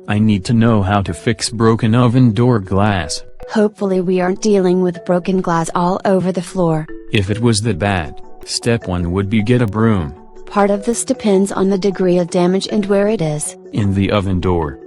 I need to know how to fix broken oven door glass. Hopefully we aren't dealing with broken glass all over the floor. If it was that bad, step 1 would be get a broom. Part of this depends on the degree of damage and where it is. In the oven door.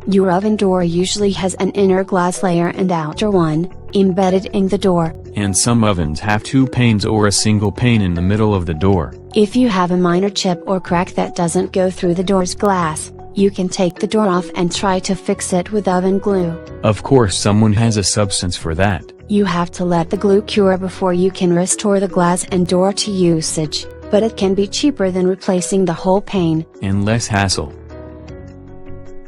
Your oven door usually has an inner glass layer and outer one, embedded in the door. And some ovens have 2 panes or a single pane in the middle of the door. If you have a minor chip or crack that doesn't go through the door's glass, you can take the door off and try to fix it with oven glue. Of course someone has a substance for that. You have to let the glue cure before you can restore the glass and door to usage, but it can be cheaper than replacing the whole pane. And less hassle.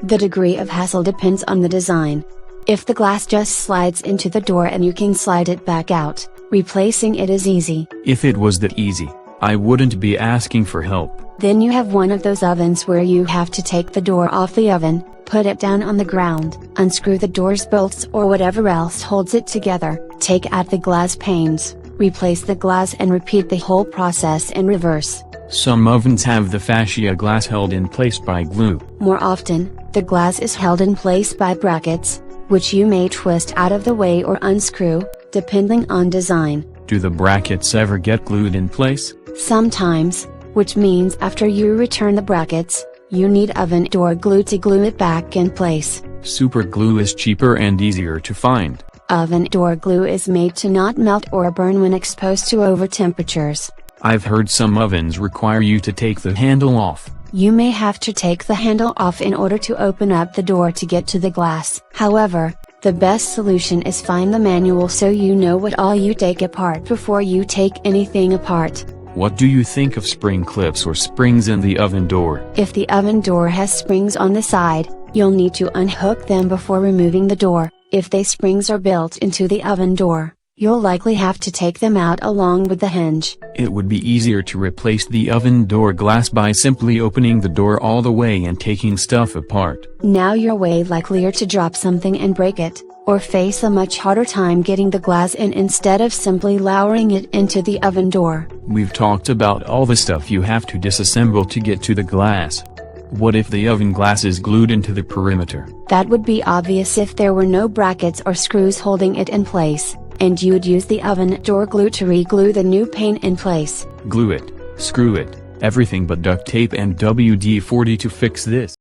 The degree of hassle depends on the design. If the glass just slides into the door and you can slide it back out, replacing it is easy. If it was that easy, I wouldn't be asking for help. Then you have one of those ovens where you have to take the door off the oven, put it down on the ground, unscrew the door's bolts or whatever else holds it together, take out the glass panes, replace the glass and repeat the whole process in reverse. Some ovens have the fascia glass held in place by glue. More often, the glass is held in place by brackets, which you may twist out of the way or unscrew, depending on design. Do the brackets ever get glued in place? Sometimes, which means after you return the brackets, you need oven door glue to glue it back in place. Super glue is cheaper and easier to find. Oven door glue is made to not melt or burn when exposed to over temperatures. I've heard some ovens require you to take the handle off. You may have to take the handle off in order to open up the door to get to the glass. However, the best solution is find the manual so you know what all you take apart before you take anything apart. What do you think of spring clips or springs in the oven door? If the oven door has springs on the side, you'll need to unhook them before removing the door. If the springs are built into the oven door, you'll likely have to take them out along with the hinge. It would be easier to replace the oven door glass by simply opening the door all the way and taking stuff apart. Now you're way likelier to drop something and break it, or face a much harder time getting the glass in instead of simply lowering it into the oven door. We've talked about all the stuff you have to disassemble to get to the glass. What if the oven glass is glued into the perimeter? That would be obvious if there were no brackets or screws holding it in place, and you'd use the oven door glue to re-glue the new pane in place. Glue it, screw it, everything but duct tape and WD-40 to fix this.